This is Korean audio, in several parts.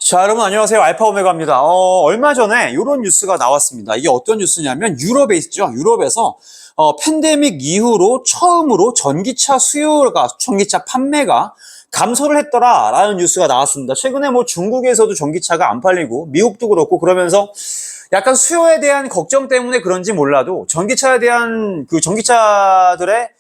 자, 여러분 안녕하세요. 알파 오메가입니다. 얼마 전에 이런 뉴스가 나왔습니다. 이게 어떤 뉴스냐면 유럽에 있죠. 유럽에서 팬데믹 이후로 처음으로 전기차 판매가 감소를 했더라라는 뉴스가 나왔습니다. 최근에 뭐 중국에서도 전기차가 안 팔리고 미국도 그렇고 그러면서 약간 수요에 대한 걱정 때문에 그런지 몰라도 전기차에 대한 전기차들의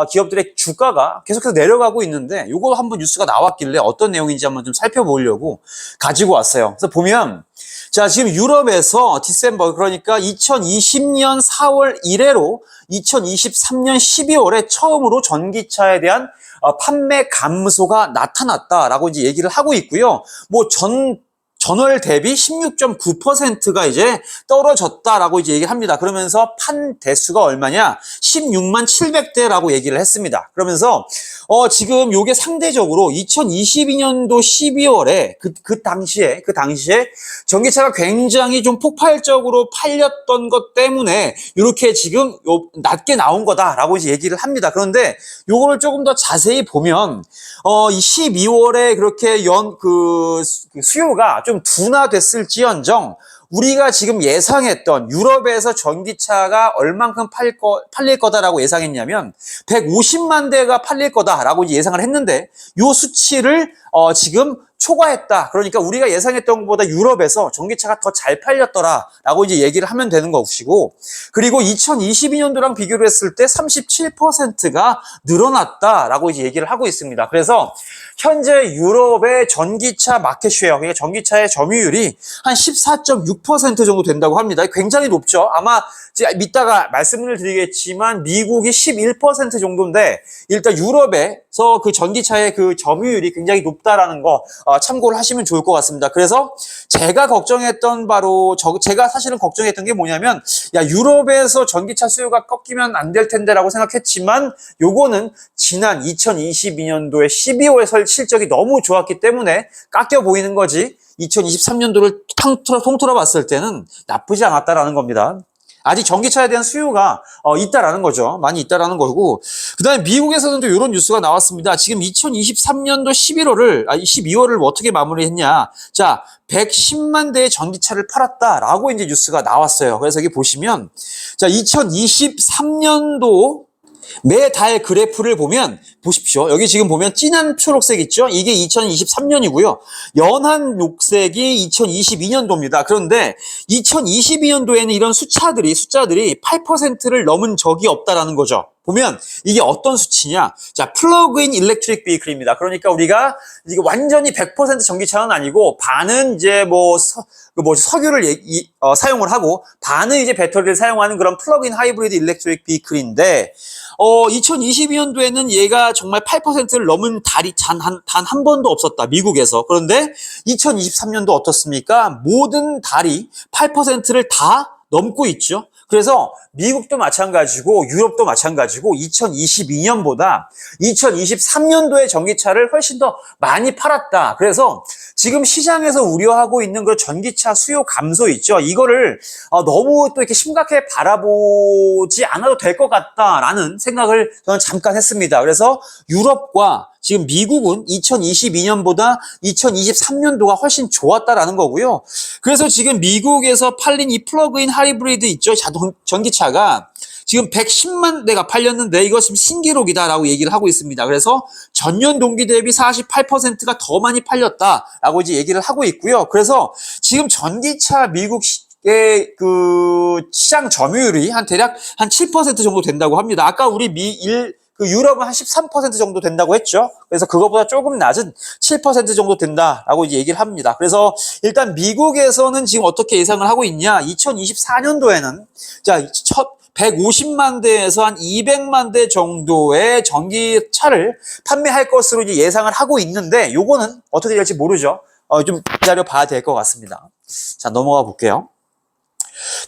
기업들의 주가가 계속해서 내려가고 있는데 요거 한번 뉴스가 나왔길래 어떤 내용인지 한번 좀 살펴보려고 가지고 왔어요. 그래서 보면 자, 지금 유럽에서 디셈버 그러니까 2020년 4월 이래로 2023년 12월에 처음으로 전기차에 대한 판매 감소가 나타났다라고 이제 얘기를 하고 있고요. 뭐 전월 대비 16.9%가 이제 떨어졌다라고 이제 얘기를 합니다. 그러면서 판 대수가 얼마냐? 16만 700대라고 얘기를 했습니다. 그러면서 지금 요게 상대적으로 2022년도 12월에 그 당시에 전기차가 굉장히 좀 폭발적으로 팔렸던 것 때문에 이렇게 지금 낮게 나온 거다라고 이제 얘기를 합니다. 그런데 요거를 조금 더 자세히 보면 이 12월에 그렇게 수요가 좀 둔화됐을지언정 우리가 지금 예상했던 유럽에서 전기차가 얼만큼 팔릴 거다라고 예상했냐면 150만 대가 팔릴 거다라고 예상을 했는데 요 수치를 지금 초과했다. 그러니까 우리가 예상했던 것보다 유럽에서 전기차가 더 잘 팔렸더라라고 이제 얘기를 하면 되는 것이고, 그리고 2022년도랑 비교를 했을 때 37%가 늘어났다라고 이제 얘기를 하고 있습니다. 그래서 현재 유럽의 전기차 마켓 쉐어, 그러니까 전기차의 점유율이 한 14.6% 정도 된다고 합니다. 굉장히 높죠. 아마 이따가 말씀을 드리겠지만 미국이 11% 정도인데 일단 유럽에서 그 전기차의 그 점유율이 굉장히 높다라는 거 참고를 하시면 좋을 것 같습니다. 그래서 제가 사실은 걱정했던 게 뭐냐면 유럽에서 전기차 수요가 꺾이면 안 될 텐데라고 생각했지만 요거는 지난 2022년도에 12월 실적이 너무 좋았기 때문에 깎여 보이는 거지 2023년도를 통틀어 봤을 때는 나쁘지 않았다라는 겁니다. 아직 전기차에 대한 수요가 있다라는 거죠. 많이 있다라는 거고. 그다음에 미국에서는 또 이런 뉴스가 나왔습니다. 지금 2023년도 12월을 어떻게 마무리했냐? 자, 110만 대의 전기차를 팔았다라고 이제 뉴스가 나왔어요. 그래서 여기 보시면 자, 2023년도 매달 그래프를 보면 보십시오. 여기 지금 보면 진한 초록색 있죠? 이게 2023년이고요. 연한 녹색이 2022년도입니다. 그런데 2022년도에는 이런 숫자들이 8%를 넘은 적이 없다라는 거죠. 보면 이게 어떤 수치냐? 자, 플러그인 일렉트릭 비클입니다. 그러니까 우리가 이게 완전히 100% 전기차는 아니고 반은 이제 석유를 사용을 하고 반은 이제 배터리를 사용하는 그런 플러그인 하이브리드 일렉트릭 비클인데 2022년도에는 얘가 정말 8%를 넘은 달이 단 한 번도 없었다. 미국에서. 그런데 2023년도 어떻습니까? 모든 달이 8%를 다 넘고 있죠. 그래서 미국도 마찬가지고 유럽도 마찬가지고 2022년보다 2023년도에 전기차를 훨씬 더 많이 팔았다. 그래서 지금 시장에서 우려하고 있는 그 전기차 수요 감소 있죠. 이거를 너무 또 이렇게 심각하게 바라보지 않아도 될 것 같다라는 생각을 저는 잠깐 했습니다. 그래서 유럽과 지금 미국은 2022년보다 2023년도가 훨씬 좋았다라는 거고요. 그래서 지금 미국에서 팔린 이 플러그인 하이브리드 있죠. 전기차가 지금 110만 대가 팔렸는데 이거 지금 신기록이다라고 얘기를 하고 있습니다. 그래서 전년 동기 대비 48%가 더 많이 팔렸다라고 이제 얘기를 하고 있고요. 그래서 지금 전기차 미국의 그 시장 점유율이 대략 한 7% 정도 된다고 합니다. 아까 우리 유럽은 한 13% 정도 된다고 했죠. 그래서 그거보다 조금 낮은 7% 정도 된다라고 이제 얘기를 합니다. 그래서 일단 미국에서는 지금 어떻게 예상을 하고 있냐? 2024년도에는 150만 대에서 한 200만 대 정도의 전기차를 판매할 것으로 이제 예상을 하고 있는데 요거는 어떻게 될지 모르죠. 좀 기다려 봐야 될 것 같습니다. 자, 넘어가 볼게요.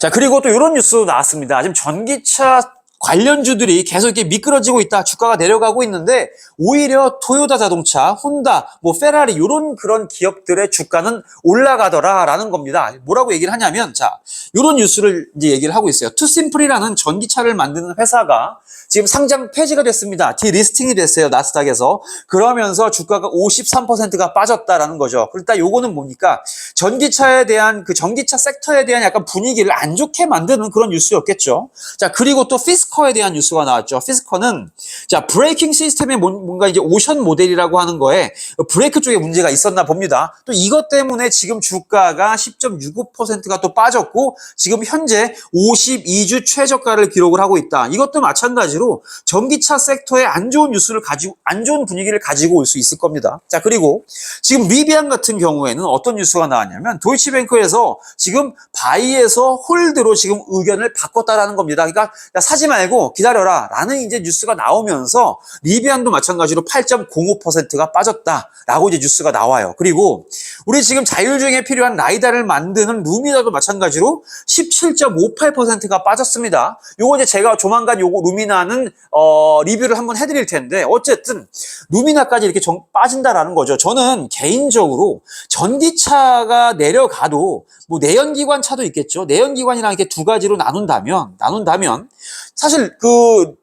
자, 그리고 또 이런 뉴스 나왔습니다. 지금 전기차 관련주들이 계속 이렇게 미끄러지고 있다. 주가가 내려가고 있는데 오히려 토요타 자동차, 혼다, 뭐 페라리 이런 그런 기업들의 주가는 올라가더라라는 겁니다. 뭐라고 얘기를 하냐면 자, 이런 뉴스를 이제 얘기를 하고 있어요. 투심플이라는 전기차를 만드는 회사가 지금 상장 폐지가 됐습니다. 디리스팅이 됐어요. 나스닥에서. 그러면서 주가가 53%가 빠졌다라는 거죠. 일단 요거는 뭡니까? 전기차에 대한 그 전기차 섹터에 대한 약간 분위기를 안 좋게 만드는 그런 뉴스였겠죠. 자, 그리고 또 피스커에 대한 뉴스가 나왔죠. 피스커는 자, 브레이킹 시스템에 뭔가 이제 오션 모델이라고 하는 거에 브레이크 쪽에 문제가 있었나 봅니다. 또 이것 때문에 지금 주가가 10.65%가 또 빠졌고 지금 현재 52주 최저가를 기록을 하고 있다. 이것도 마찬가지로 전기차 섹터에 안 좋은 뉴스를 가지고 안 좋은 분위기를 가지고 올 수 있을 겁니다. 자, 그리고 지금 리비안 같은 경우에는 어떤 뉴스가 나왔냐면 도이치뱅크에서 지금 바이에서 홀드로 지금 의견을 바꿨다라는 겁니다. 그러니까 사지 말고 기다려라 라는 이제 뉴스가 나오면서 리비안도 마찬가지로 8.05%가 빠졌다라고 이제 뉴스가 나와요. 그리고 우리 지금 자율주행에 필요한 라이다를 만드는 루미나도 마찬가지로 17.58%가 빠졌습니다. 요거 이제 제가 조만간 요거 루미나는 리뷰를 한번 해드릴 텐데 어쨌든 루미나까지 이렇게 빠진다라는 거죠. 저는 개인적으로 전기차가 내려가도 뭐 내연기관 차도 있겠죠. 내연기관이랑 이렇게 두 가지로 나눈다면 사실 그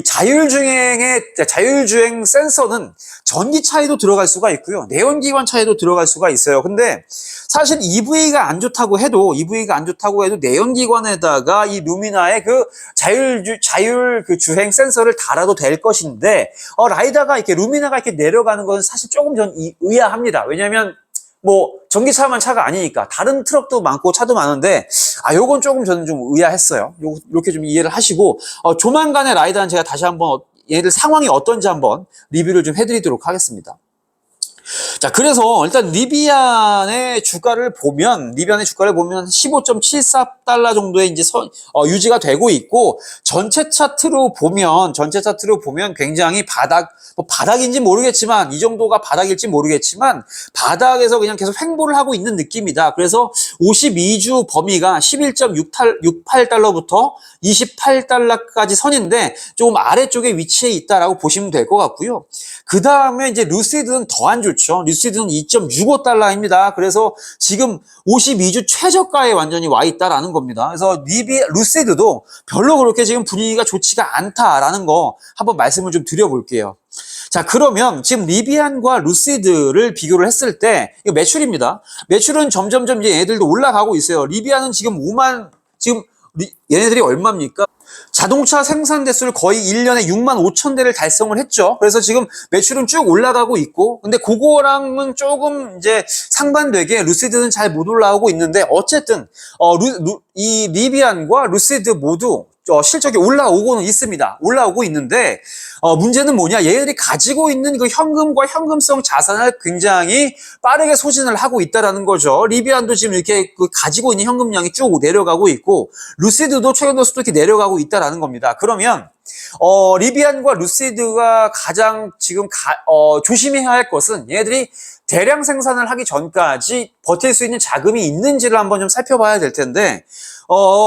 자율주행 센서는 전기차에도 들어갈 수가 있고요. 내연기관 차에도 들어갈 수가 있어요. 근데 사실 EV가 안 좋다고 해도 내연기관에다가 이 루미나의 그 자율 그 주행 센서를 달아도 될 것인데, 라이다가 이렇게 루미나가 이렇게 내려가는 것은 사실 조금 전 의아합니다. 왜냐면 뭐 전기차만 차가 아니니까 다른 트럭도 많고 차도 많은데 요건 조금 저는 좀 의아했어요. 요렇게 좀 이해를 하시고 조만간에 라이다는 제가 다시 한번 얘들 상황이 어떤지 한번 리뷰를 좀 해드리도록 하겠습니다. 자, 그래서 일단 리비안의 주가를 보면 15.74달러 정도의 이제 유지가 되고 있고 전체 차트로 보면 굉장히 바닥인지 모르겠지만 이 정도가 바닥일지 모르겠지만 바닥에서 그냥 계속 횡보를 하고 있는 느낌이다. 그래서 52주 범위가 11.68달러부터 28달러까지 선인데 조금 아래쪽에 위치해 있다라고 보시면 될 것 같고요. 그 다음에 이제 루시드는 더 안 좋죠. 루시드는 2.65달러입니다. 그래서 지금 52주 최저가에 완전히 와 있다라는 겁니다. 그래서 루시드도 별로 그렇게 지금 분위기가 좋지가 않다라는 거 한번 말씀을 좀 드려볼게요. 자, 그러면 지금 리비안과 루시드를 비교를 했을 때 이거 매출입니다. 매출은 점점점 이제 얘네들도 올라가고 있어요. 리비안은 지금 얘네들이 얼마입니까? 자동차 생산 대수를 거의 1년에 6만 5천 대를 달성을 했죠. 그래서 지금 매출은 쭉 올라가고 있고, 근데 그거랑은 조금 이제 상반되게 루시드는 잘 못 올라오고 있는데, 어쨌든 이 리비안과 루시드 모두 실적이 올라오고는 있습니다. 올라오고 있는데 문제는 뭐냐? 얘들이 가지고 있는 그 현금과 현금성 자산을 굉장히 빠르게 소진을 하고 있다라는 거죠. 리비안도 지금 이렇게 가지고 있는 현금량이 쭉 내려가고 있고 루시드도 최근 들어서도 이렇게 내려가고 있다라는 겁니다. 그러면 리비안과 루시드가 가장 지금 조심해야 할 것은 얘들이 대량 생산을 하기 전까지 버틸 수 있는 자금이 있는지를 한번 좀 살펴봐야 될 텐데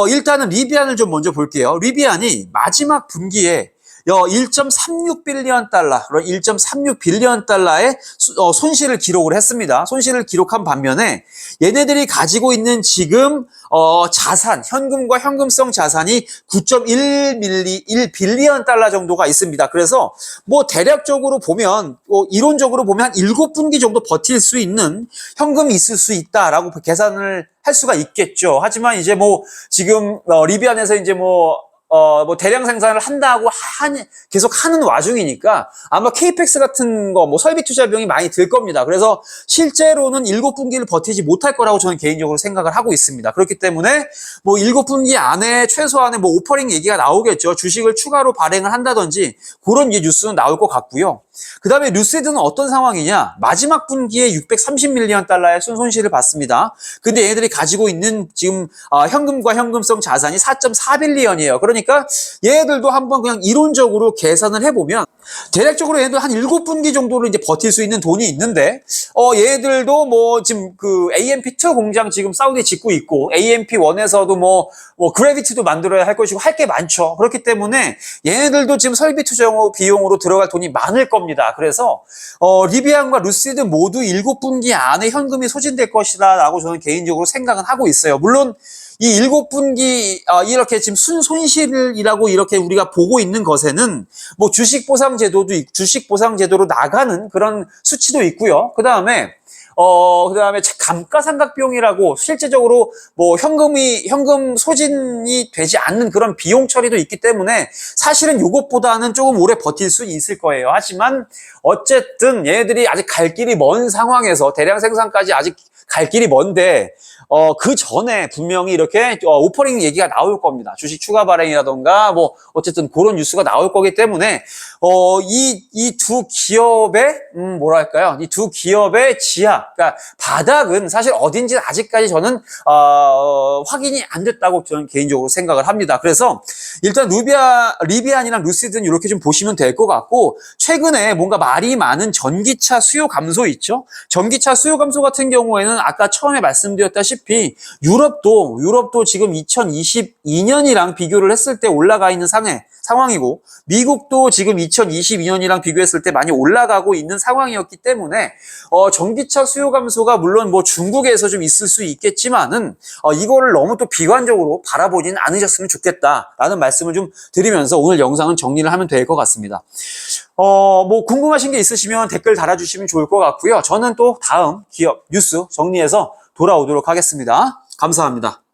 일단은 리비안을 좀 먼저 볼게요. 리비안이 마지막 분기에 1.36빌리언 달러의 손실을 기록을 했습니다. 손실을 기록한 반면에 얘네들이 가지고 있는 지금 자산, 현금과 현금성 자산이 9.1빌리언 달러 정도가 있습니다. 그래서 뭐 대략적으로 보면 이론적으로 보면 한 7분기 정도 버틸 수 있는 현금이 있을 수 있다라고 계산을 할 수가 있겠죠. 하지만 이제 뭐 지금 리비안에서 이제 뭐 대량 생산을 한다고 계속 하는 와중이니까 아마 케이펙스 같은 거, 뭐 설비 투자 비용이 많이 들 겁니다. 그래서 실제로는 7분기를 버티지 못할 거라고 저는 개인적으로 생각을 하고 있습니다. 그렇기 때문에 뭐 7분기 안에 최소한의 뭐 오퍼링 얘기가 나오겠죠. 주식을 추가로 발행을 한다든지 그런 뉴스는 나올 것 같고요. 그 다음에 루시드는 어떤 상황이냐? 마지막 분기에 630밀리언 달러의 손실을 봤습니다. 근데 얘네들이 가지고 있는 지금 현금과 현금성 자산이 4.4빌리언이에요. 그러니까 얘네들도 한번 그냥 이론적으로 계산을 해보면 대략적으로 얘네들 한 7분기 정도로 이제 버틸 수 있는 돈이 있는데, 얘네들도 뭐 지금 그 AMP2 공장 지금 사우디에 짓고 있고, AMP1에서도 그래비티도 만들어야 할 것이고, 할 게 많죠. 그렇기 때문에 얘네들도 지금 설비 투자 비용으로 들어갈 돈이 많을 겁니다. 그래서, 리비안과 루시드 모두 7분기 안에 현금이 소진될 것이다 라고 저는 개인적으로 생각은 하고 있어요. 물론, 이 7분기, 이렇게 지금 손실이라고 이렇게 우리가 보고 있는 것에는 뭐 주식 보상 제도로 나가는 그런 수치도 있고요. 그 다음에 감가상각 비용이라고 실제적으로 뭐 현금 소진이 되지 않는 그런 비용 처리도 있기 때문에 사실은 이것보다는 조금 오래 버틸 수 있을 거예요. 하지만 어쨌든 얘네들이 아직 갈 길이 먼 상황에서 대량 생산까지 아직 갈 길이 먼데, 그 전에 분명히 이렇게, 오퍼링 얘기가 나올 겁니다. 주식 추가 발행이라던가, 어쨌든 그런 뉴스가 나올 거기 때문에, 이 두 기업의, 이 두 기업의 지하, 그러니까 바닥은 사실 어딘지 아직까지 저는, 확인이 안 됐다고 저는 개인적으로 생각을 합니다. 그래서 일단 리비안이랑 루시드는 이렇게 좀 보시면 될 것 같고, 최근에 뭔가 말이 많은 전기차 수요 감소 있죠? 전기차 수요 감소 같은 경우에는 아까 처음에 말씀드렸다시피 유럽도 지금 2022년이랑 비교를 했을 때 올라가 있는 상황이고, 미국도 지금 2022년이랑 비교했을 때 많이 올라가고 있는 상황이었기 때문에 전기차 수요 감소가 물론 뭐 중국에서 좀 있을 수 있겠지만은 이거를 너무 또 비관적으로 바라보지는 않으셨으면 좋겠다라는 말씀을 좀 드리면서 오늘 영상은 정리를 하면 될 것 같습니다. 뭐 궁금하신 게 있으시면 댓글 달아주시면 좋을 것 같고요. 저는 또 다음 기업 뉴스 정리해서 돌아오도록 하겠습니다. 감사합니다.